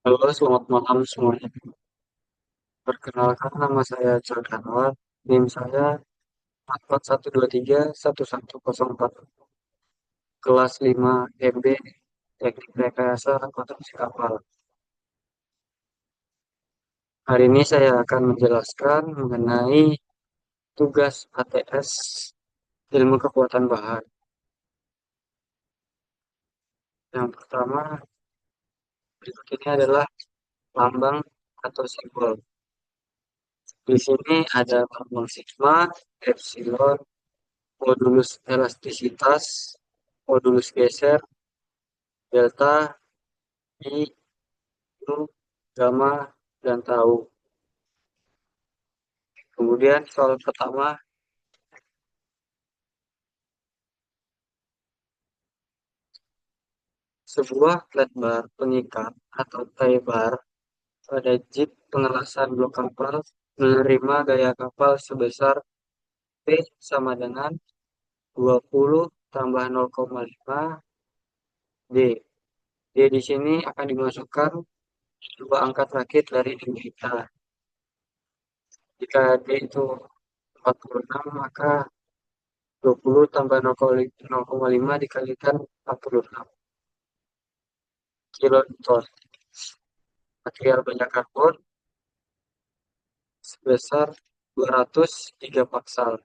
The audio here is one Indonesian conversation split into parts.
Halo, selamat malam semuanya. Perkenalkan, nama saya John Anwar. NIM saya 441231104. Kelas 5 MB Teknik Rekayasa Konstruksi Kapal. Hari ini saya akan menjelaskan mengenai tugas ATS Ilmu Kekuatan Bahan. Yang pertama, berikut ini adalah lambang atau simbol. Di sini ada lambang sigma, epsilon, modulus elastisitas, modulus geser, delta, I, U, gamma, dan tau. Kemudian soal pertama, sebuah flat bar pengikat atau tie bar pada jig pengelasan blok kapal menerima gaya kapal sebesar P sama dengan 20 tambah 0,5 D. D di sini akan dimasukkan dua angka terakhir dari D kita. Jika D itu 46, maka 20 tambah 0,5 dikalikan 46 kiloton. Material banyak karbon sebesar 203 paksal.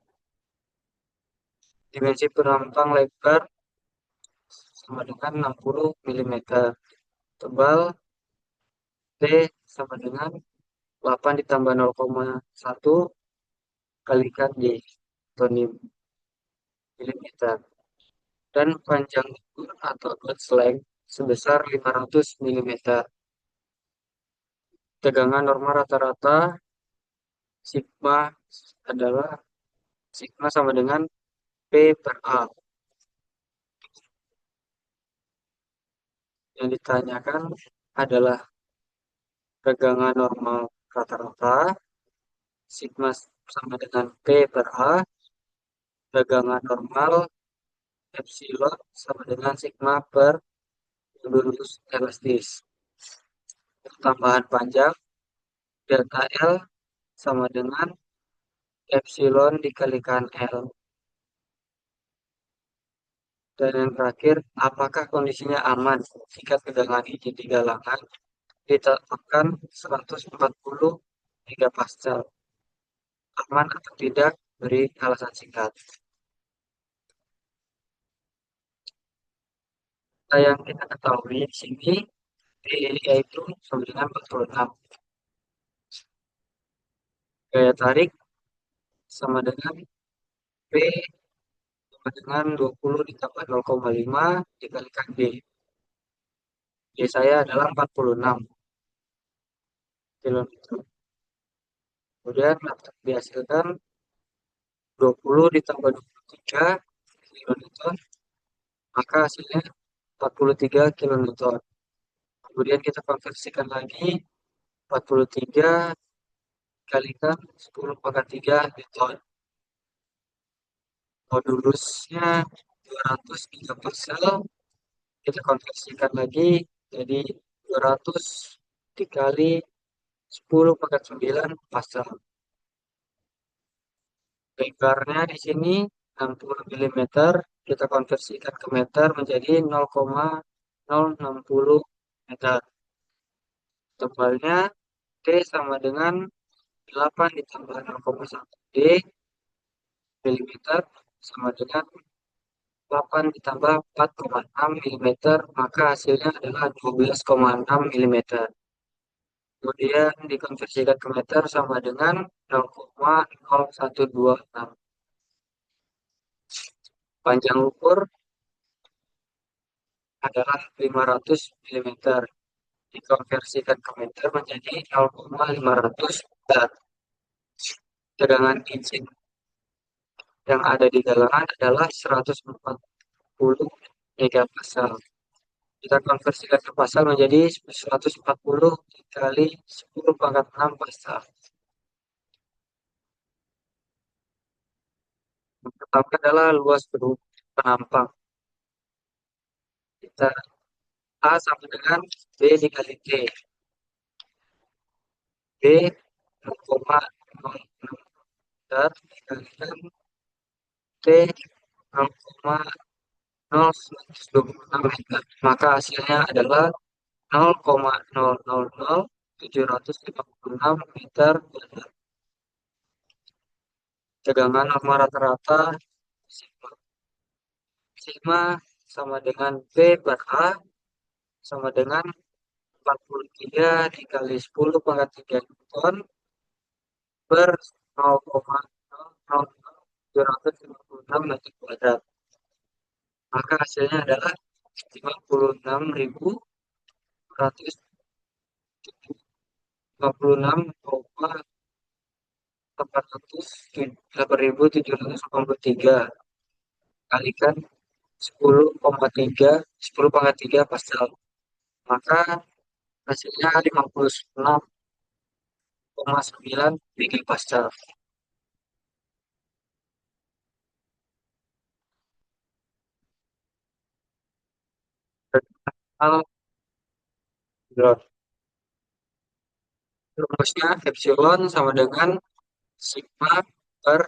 Dimensi perampang lebar sama dengan 60 mm. Tebal T sama dengan 8 ditambah 0,1 kalikan D atau mm. Dan panjang ukur atau dot length sebesar 500 mm. Tegangan normal rata-rata sigma adalah sigma sama dengan P per A. Yang ditanyakan adalah tegangan normal rata-rata, sigma sama dengan P per A, tegangan normal, epsilon sama dengan sigma per modulus elastis. Tambahan panjang, delta L sama dengan epsilon dikalikan L. Dan yang terakhir, apakah kondisinya aman jika tegangan ini di galangan ditetapkan 140 megapascal? Aman atau tidak? Beri alasan singkat. Nah, yang kita ketahui di sini yaitu sama dengan 46. Gaya tarik sama dengan P sama dengan 20 ditambah 0,5 dikalikan D. D saya adalah 46 km. Kemudian dapat dihasilkan 20 ditambah 23 kN, maka hasilnya 43 kN. Kemudian kita konversikan lagi 43 dikalikan 10 pangkat 3 Newton. Modulusnya 203 pascal, kita konversikan lagi jadi 200 dikali 10 pangkat 9 pascal. Lebarnya di sini 60 mm, kita konversikan ke meter menjadi 0,060 meter. Tebalnya T sama dengan 8 ditambah 0,1 D mm sama dengan 8 ditambah 4,6 mm, maka hasilnya adalah 12,6 mm. Kemudian dikonversikan ke meter sama dengan 0,0126. Panjang ukur adalah 500 mm. Dikonversikan ke meter menjadi 0,500 meter. Tegangan injin yang ada di galangan adalah 140 megapascal. Kita konversikan ke pascal menjadi 140 dikali 10 pangkat 6 pascal. Yang pertama adalah luas penampang. Kita A sama dengan B dikali T. B 0,06 meter dikalikan T 0,0126 meter. Maka hasilnya adalah 0,000756 meter kuadrat. Tegangan norma rata-rata sigma. Sigma sama dengan P per A sama dengan 43 dikali 10 pangkat 3 Newton per 0,00756 meter kuadrat. Maka hasilnya adalah 56.400 kalikan 10 pangkat 3 Pascal. Maka hasilnya 56,9 Pascal. Hal rumusnya epsilon sama dengan sigma per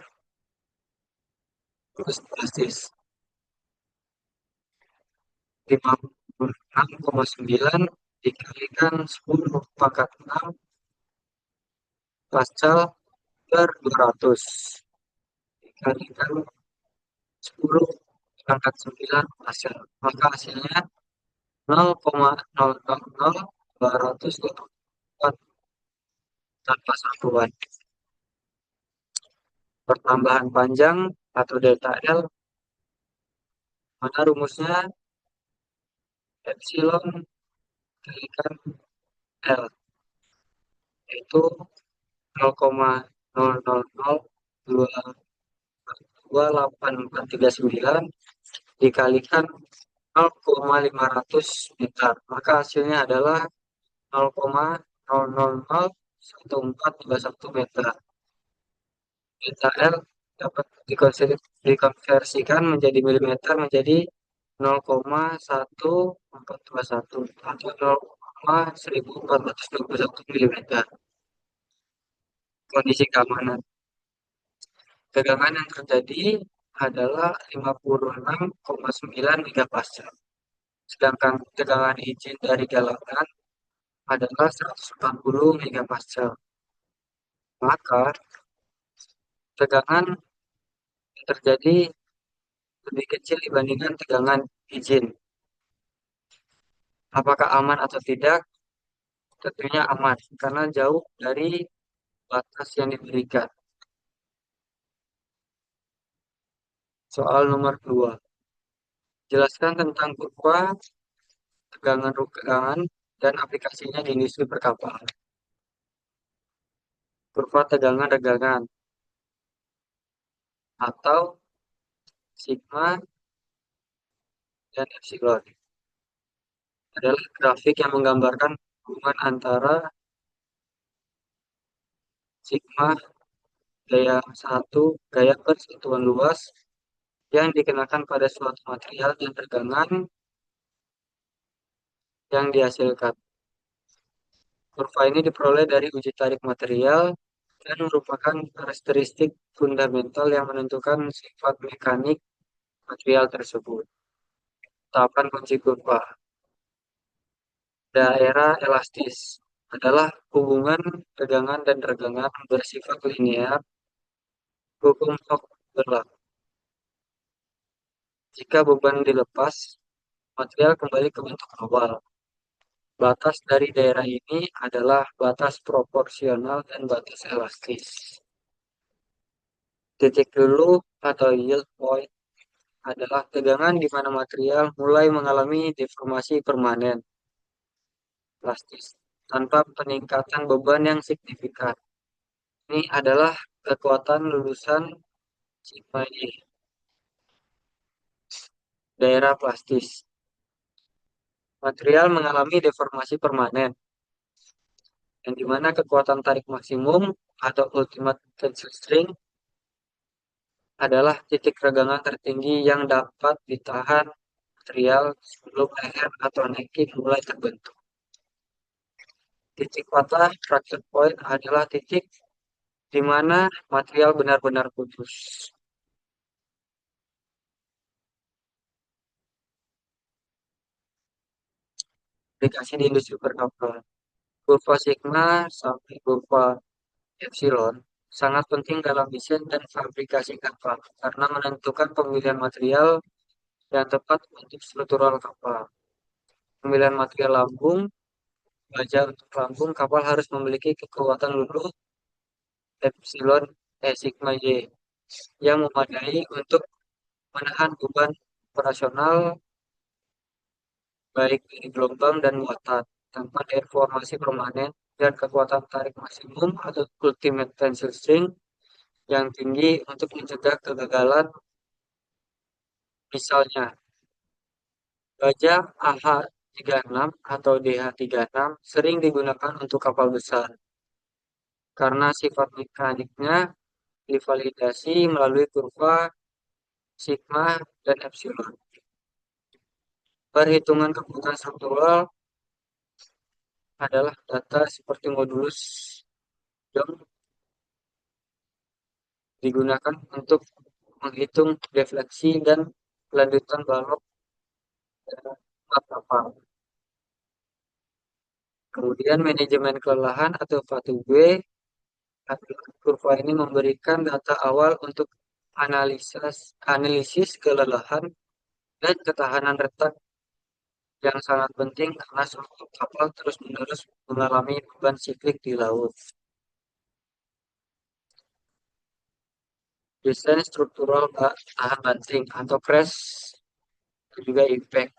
drastis 56,9 dikalikan 10 pangkat 6 Pascal per 200 dikalikan 10 pangkat 9 Pascal. Maka hasilnya 0,000284 tanpa satuan. Pertambahan panjang atau delta L, mana rumusnya epsilon kalikan L, yaitu 0,00028439 dikalikan 0,500 meter. Maka hasilnya adalah 0,001421 meter. Delta L dapat dikonversikan menjadi milimeter menjadi 0,1421 atau 0,1421 milimeter. Kondisi keamanan. Tegangan yang terjadi adalah 56,9 megapascal. Sedangkan tegangan izin dari galangan adalah 140 megapascal. Maka tegangan yang terjadi lebih kecil dibandingkan tegangan izin. Apakah aman atau tidak? Tentunya aman, karena jauh dari batas yang diberikan. Soal nomor 2. Jelaskan tentang kurva tegangan-tegangan dan aplikasinya di industri perkapalan. Kurva tegangan-regangan atau sigma dan epsilon adalah grafik yang menggambarkan hubungan antara sigma gaya 1 gaya per satuan luas yang dikenakan pada suatu material dan tegangan yang dihasilkan. Kurva ini diperoleh dari uji tarik material dan merupakan karakteristik fundamental yang menentukan sifat mekanik material tersebut. Tahapan kunci kurva. Daerah elastis adalah hubungan tegangan dan regangan bersifat linear. Hukum Fock berlaku. Jika beban dilepas, material kembali ke bentuk awal. Batas dari daerah ini adalah batas proporsional dan batas elastis. Titik dulu atau yield point adalah tegangan di mana material mulai mengalami deformasi permanen, plastis, tanpa peningkatan beban yang signifikan. Ini adalah kekuatan lulusan sigma Y. Daerah plastis. Material mengalami deformasi permanen, yang dimana kekuatan tarik maksimum atau ultimate tensile strength adalah titik regangan tertinggi yang dapat ditahan material sebelum leher atau necking mulai terbentuk. Titik patah fracture point adalah titik di mana material benar-benar putus. Aplikasi di industri perkapalan. Kurva sigma sampai kurva epsilon sangat penting dalam desain dan fabrikasi kapal karena menentukan pemilihan material yang tepat untuk struktural kapal. Pemilihan material lambung, baja untuk lambung kapal harus memiliki kekuatan luluh epsilon sigma y yang memadai untuk menahan beban operasional baik dari gelombang dan muatan tanpa deformasi permanen dan kekuatan tarik maksimum atau ultimate tensile string yang tinggi untuk mencegah kegagalan. Misalnya baja AH36 atau DH36 sering digunakan untuk kapal besar karena sifat mekaniknya divalidasi melalui kurva sigma dan epsilon. Perhitungan kekuatan struktural adalah data seperti modulus yang digunakan untuk menghitung defleksi dan kelanjutan balok dalam kapal. Kemudian manajemen kelelahan atau FATUB kurva ini memberikan data awal untuk analisis kelelahan dan ketahanan retak yang sangat penting karena seluruh kapal terus-menerus mengalami beban siklik di laut. Desain struktural tahan banting atau crash dan juga impact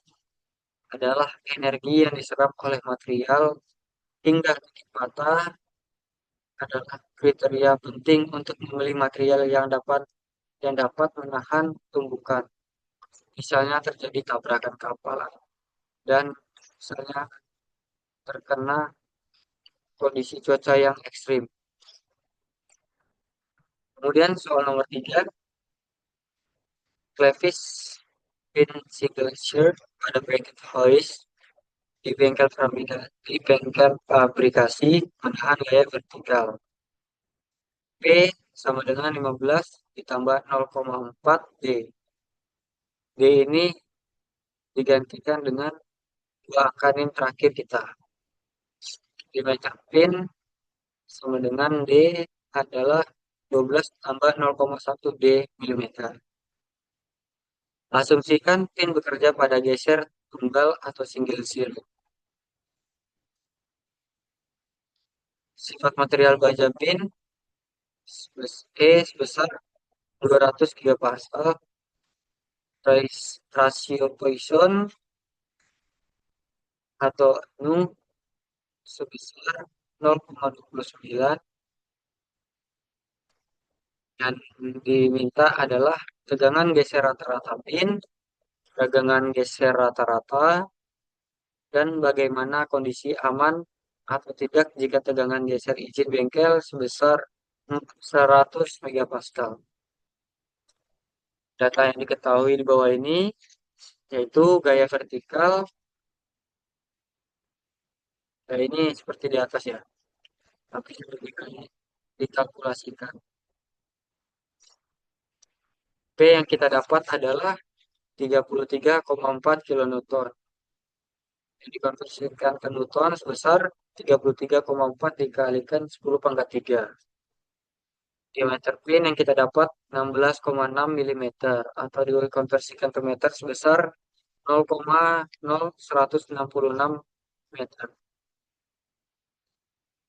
adalah energi yang diserap oleh material hingga titik patah adalah kriteria penting untuk memilih material yang dapat menahan tumbukan. Misalnya terjadi tabrakan kapal dan misalnya terkena kondisi cuaca yang ekstrim. Kemudian soal nomor 3, Clevis pin single shirt pada bracket hoist di bengkel fabrikasi menahan gaya vertikal. P sama dengan 15 ditambah 0,4 D. D ini digantikan dengan dua angka NIM terakhir kita. Dibaca pin sama dengan D adalah 12 tambah 0,1 D mm. Asumsikan pin bekerja pada geser tunggal atau single shield. Sifat material baja pin sebesar 200 gigapascal, rasio Poisson atau Nu sebesar 0,29 dan diminta adalah tegangan geser rata-rata pin, tegangan geser rata-rata, dan bagaimana kondisi aman atau tidak jika tegangan geser izin bengkel sebesar 100 megapascal. Data yang diketahui di bawah ini yaitu gaya vertikal. Nah, ini seperti di atas ya, tapi lebih dikalkulasikan. P yang kita dapat adalah 33,4 kilonewton. Jadi dikonversikan ke Newton sebesar 33,4 dikalikan 10 pangkat 3. Diameter pin yang kita dapat 16,6 mm atau dikonversikan ke meter sebesar 0,0166 meter.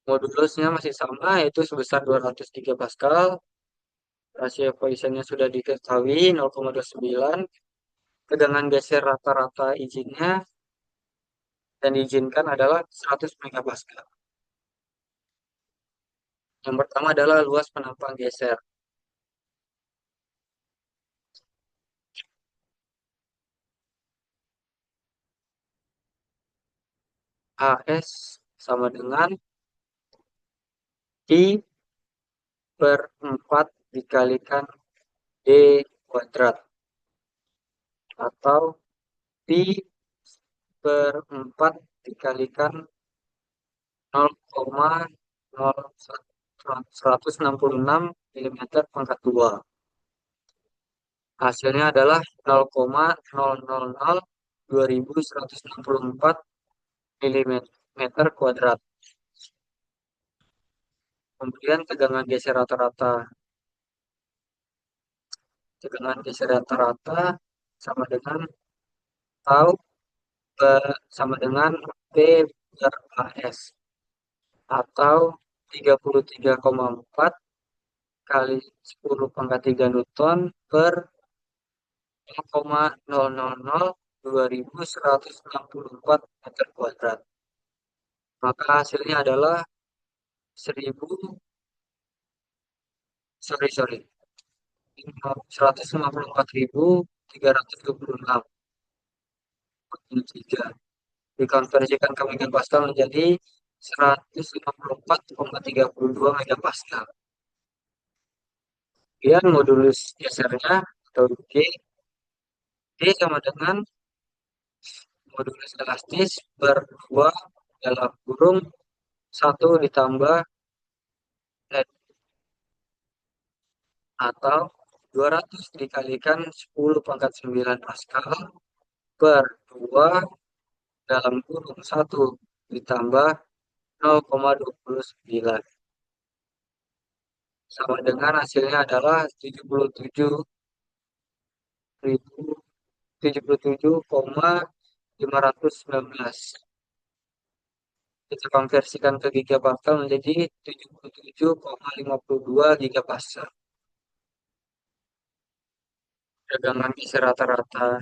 Modulusnya masih sama yaitu sebesar 203 Pascal. Rasio Poissonnya sudah diketahui 0,29. Tegangan geser rata-rata izinnya dan diizinkan adalah 100 megapascal. Yang pertama adalah luas penampang geser. AS sama dengan I per 4 dikalikan D kuadrat. Atau Pi per 4 dikalikan 0,166 milimeter pangkat 2. Hasilnya adalah 0,0002.164 milimeter kuadrat. Kemudian tegangan geser rata-rata. Tegangan geser rata-rata sama dengan tau sama dengan P per AS atau 33,4 kali 10 pangkat 3 Newton per 0,0002.164 meter kuadrat. Maka hasilnya adalah 1000, sorry, 154.323 dikonversikan ke megapascal menjadi 154,32 megapascal. Kemudian modulus gesernya atau D sama dengan modulus elastis per 2 dalam kurung 1 ditambah N atau 200 dikalikan 10 pangkat 9 Pascal per 2 dalam kurung 1 ditambah 0,29 sama dengan hasilnya adalah 77.519. Kita konversikan ke gigapascal menjadi 77,52 gigapascal. Tegangan geser rata-rata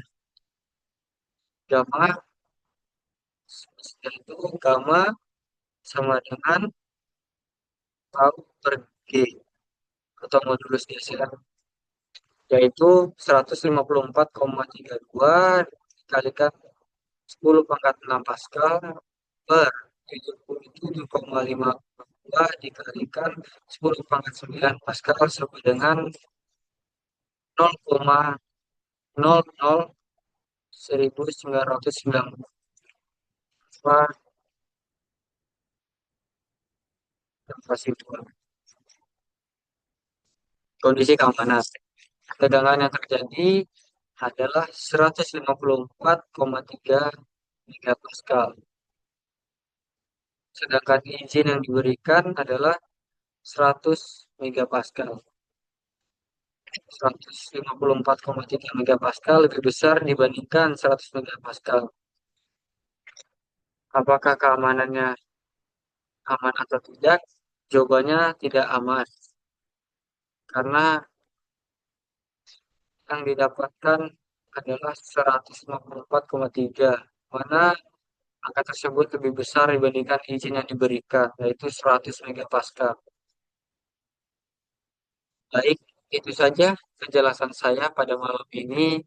gamma yaitu gamma sama dengan tau per G atau modulus geser yaitu 154,32 dikalikan 10 pangkat 6 Pascal per 77,52 dikalikan 10 pangkat 9 Pascal sama dengan 0,001990 kondisi keamanan. Tegangan yang terjadi adalah 154,3 megapascal. Sedangkan izin yang diberikan adalah 100 megapascal. 154,3 megapascal lebih besar dibandingkan 100 megapascal. Apakah keamanannya aman atau tidak? Jawabannya tidak aman. Karena yang didapatkan adalah 154,3, mana angka tersebut lebih besar dibandingkan izin yang diberikan, yaitu 100 megapascal. Baik, itu saja penjelasan saya pada malam ini.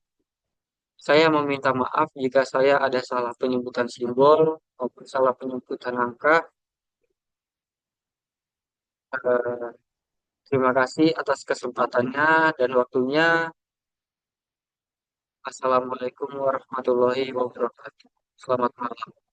Saya meminta maaf jika saya ada salah penyebutan simbol maupun salah penyebutan angka. Eh, Terima kasih atas kesempatannya dan waktunya. Assalamualaikum warahmatullahi wabarakatuh. Selamat malam.